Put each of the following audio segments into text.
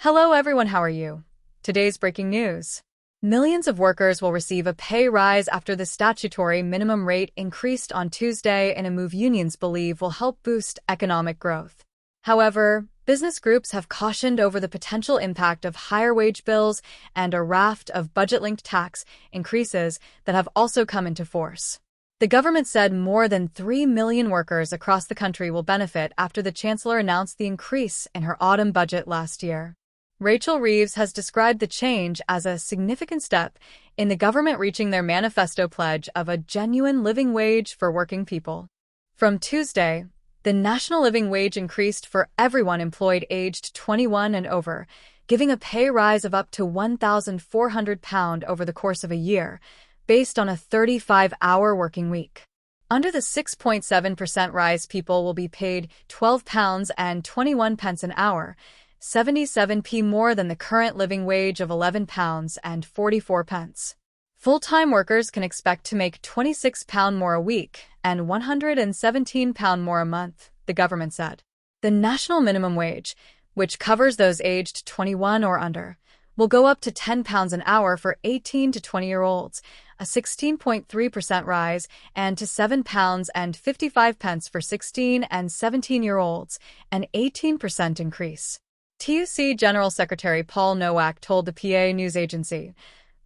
Hello everyone, how are you? Today's breaking news. Millions of workers will receive a pay rise after the statutory minimum rate increased on Tuesday in a move unions believe will help boost economic growth. However, business groups have cautioned over the potential impact of higher wage bills and a raft of budget-linked tax increases that have also come into force. The government said more than 3 million workers across the country will benefit after the chancellor announced the increase in her autumn budget last year. Rachel Reeves has described the change as a significant step in the government reaching their manifesto pledge of a genuine living wage for working people. From Tuesday, the national living wage increased for everyone employed aged 21 and over, giving a pay rise of up to £1,400 over the course of a year, based on a 35-hour working week. Under the 6.7% rise, people will be paid £12.21 an hour, 77p more than the current living wage of £11.44. Full-time workers can expect to make £26 more a week and £117 more a month, the government said. The national minimum wage, which covers those aged 21 or under, will go up to £10 an hour for 18 to 20-year-olds, a 16.3% rise, and to £7.55 for 16 and 17-year-olds, an 18% increase. TUC General Secretary Paul Nowak told the PA news agency,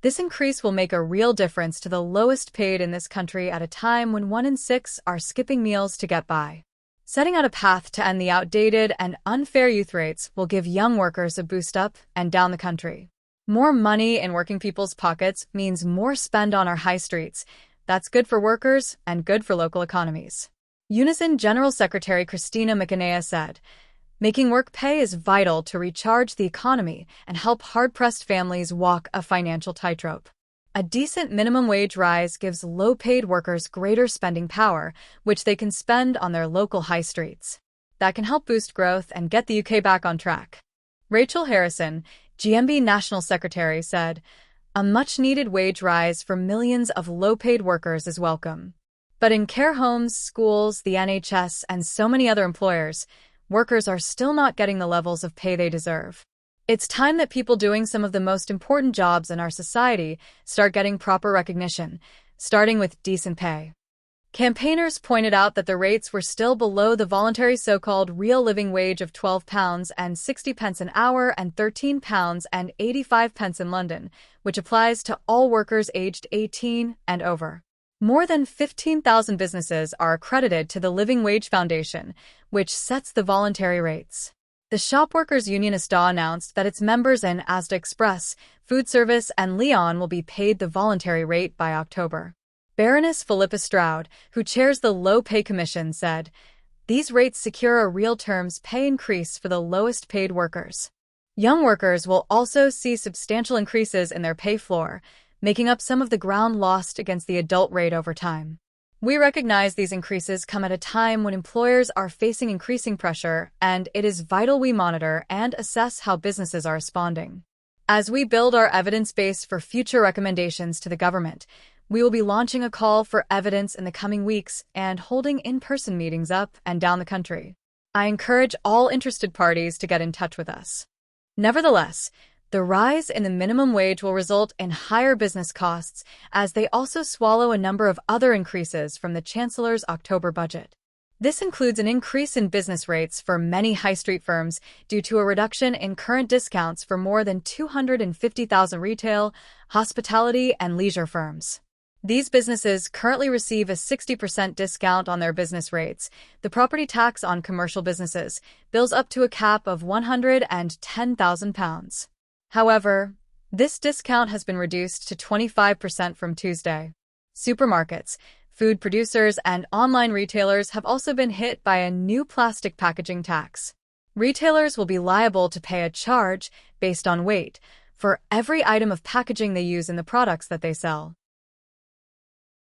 "This increase will make a real difference to the lowest paid in this country at a time when 1 in 6 are skipping meals to get by." Setting out a path to end the outdated and unfair youth rates will give young workers a boost up and down the country. More money in working people's pockets means more spend on our high streets. That's good for workers and good for local economies. Unison General Secretary Christina McAnea said, "Making work pay is vital to recharge the economy and help hard-pressed families walk a financial tightrope. A decent minimum wage rise gives low-paid workers greater spending power, which they can spend on their local high streets. That can help boost growth and get the UK back on track." Rachel Harrison, GMB National Secretary, said, "A much-needed wage rise for millions of low-paid workers is welcome. But in care homes, schools, the NHS, and so many other employers, workers are still not getting the levels of pay they deserve. It's time that people doing some of the most important jobs in our society start getting proper recognition, starting with decent pay." Campaigners pointed out that the rates were still below the voluntary so-called real living wage of £12.60 an hour and £13.85 in London, which applies to all workers aged 18 and over. More than 15,000 businesses are accredited to the Living Wage Foundation, which sets the voluntary rates. The Shop Workers Union ISTA announced that its members in Asda Express, Food Service, and Leon will be paid the voluntary rate by October. Baroness Philippa Stroud, who chairs the Low Pay Commission, said, "These rates secure a real terms pay increase for the lowest paid workers. Young workers will also see substantial increases in their pay floor, making up some of the ground lost against the adult rate over time. We recognize these increases come at a time when employers are facing increasing pressure, and it is vital we monitor and assess how businesses are responding. As we build our evidence base for future recommendations to the government, we will be launching a call for evidence in the coming weeks and holding in-person meetings up and down the country. I encourage all interested parties to get in touch with us." Nevertheless, the rise in the minimum wage will result in higher business costs as they also swallow a number of other increases from the Chancellor's October budget. This includes an increase in business rates for many high street firms due to a reduction in current discounts for more than 250,000 retail, hospitality, and leisure firms. These businesses currently receive a 60% discount on their business rates. The property tax on commercial businesses bills up to a cap of £110,000. However, this discount has been reduced to 25% from Tuesday. Supermarkets, food producers, and online retailers have also been hit by a new plastic packaging tax. Retailers will be liable to pay a charge, based on weight, for every item of packaging they use in the products that they sell.